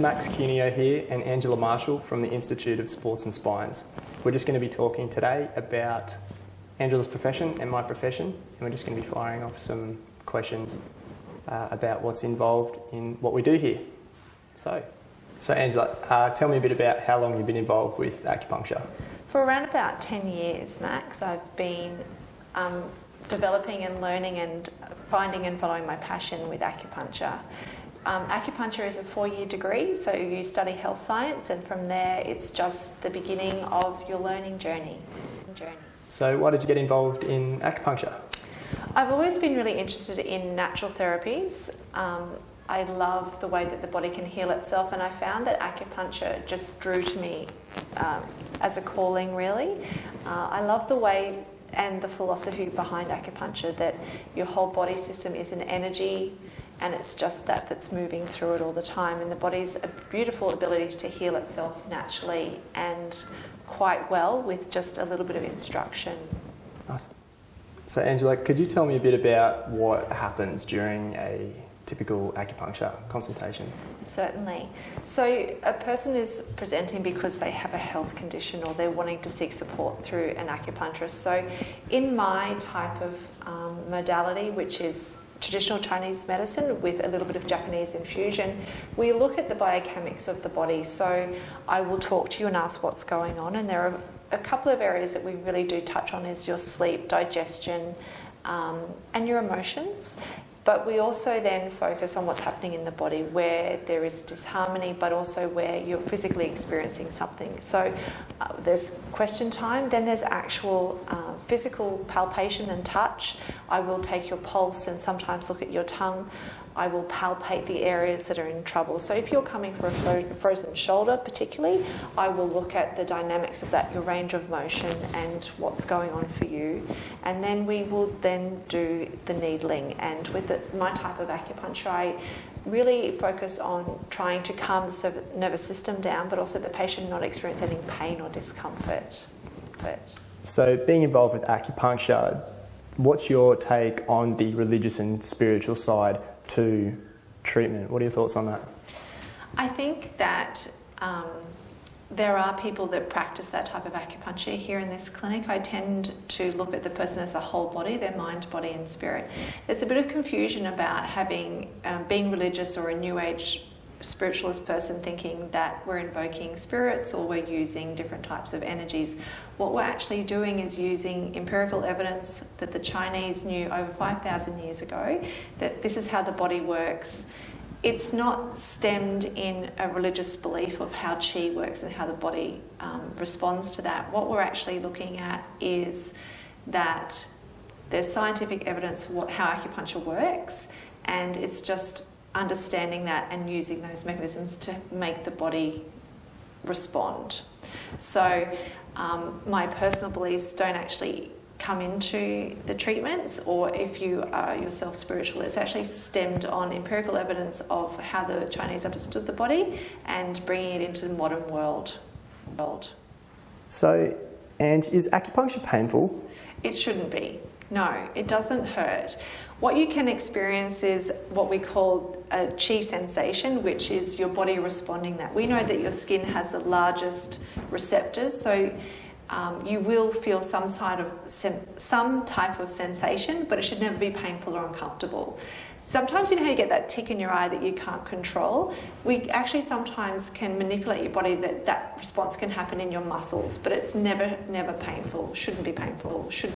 Max Cuneo here and Angela Marshall from the Institute of Sports and Spines. We're just going to be talking today about Angela's profession and my profession, and we're just going to be firing off some questions about what's involved in what we do here. So Angela, tell me a bit about how long you've been involved with acupuncture. For around about 10 years, Max, I've been developing and learning and finding and following my passion with acupuncture. Acupuncture is a 4-year degree, so you study health science, and from there it's just the beginning of your learning journey. So why did you get involved in acupuncture? I've always been really interested in natural therapies. I love the way that the body can heal itself, and I found that acupuncture just drew to me as a calling, really. I love the way and the philosophy behind acupuncture, that your whole body system is an energy, and it's just that's moving through it all the time, and the body's a beautiful ability to heal itself naturally and quite well with just a little bit of instruction. Nice. So Angela, could you tell me a bit about what happens during a typical acupuncture consultation? Certainly. So a person is presenting because they have a health condition or they're wanting to seek support through an acupuncturist. So in my type of modality, which is traditional Chinese medicine with a little bit of Japanese infusion, we look at the biomechanics of the body. So I will talk to you and ask what's going on, and there are a couple of areas that we really do touch on is your sleep, digestion, and your emotions. But we also then focus on what's happening in the body, where there is disharmony, but also where you're physically experiencing something. So there's question time, then there's actual physical palpation and touch. I will take your pulse and sometimes look at your tongue. I will palpate the areas that are in trouble. So if you're coming for a frozen shoulder particularly, I will look at the dynamics of that, your range of motion and what's going on for you. And then we will then do the needling. And with my type of acupuncture, I really focus on trying to calm the nervous system down, but also the patient not experiencing any pain or discomfort. So being involved with acupuncture, what's your take on the religious and spiritual side to treatment? What are your thoughts on that? I think that there are people that practice that type of acupuncture here in this clinic. I tend to look at the person as a whole body, their mind, body and spirit. There's a bit of confusion about being religious or a New Age spiritualist person thinking that we're invoking spirits or we're using different types of energies. What we're actually doing is using empirical evidence that the Chinese knew over 5,000 years ago, that this is how the body works. It's not stemmed in a religious belief of how qi works and how the body responds to that. What we're actually looking at is that there's scientific evidence for how acupuncture works, and it's just understanding that and using those mechanisms to make the body respond. So my personal beliefs don't actually come into the treatments, or if you are yourself spiritual, it's actually stemmed on empirical evidence of how the Chinese understood the body and bringing it into the modern world. So, and is acupuncture painful? It shouldn't be. No, it doesn't hurt. What you can experience is what we call a qi sensation, which is your body responding that. We know that your skin has the largest receptors, so you will feel some type of sensation, but it should never be painful or uncomfortable. Sometimes you know how you get that tick in your eye that you can't control? We actually sometimes can manipulate your body that response can happen in your muscles, but it's never painful, shouldn't be painful, should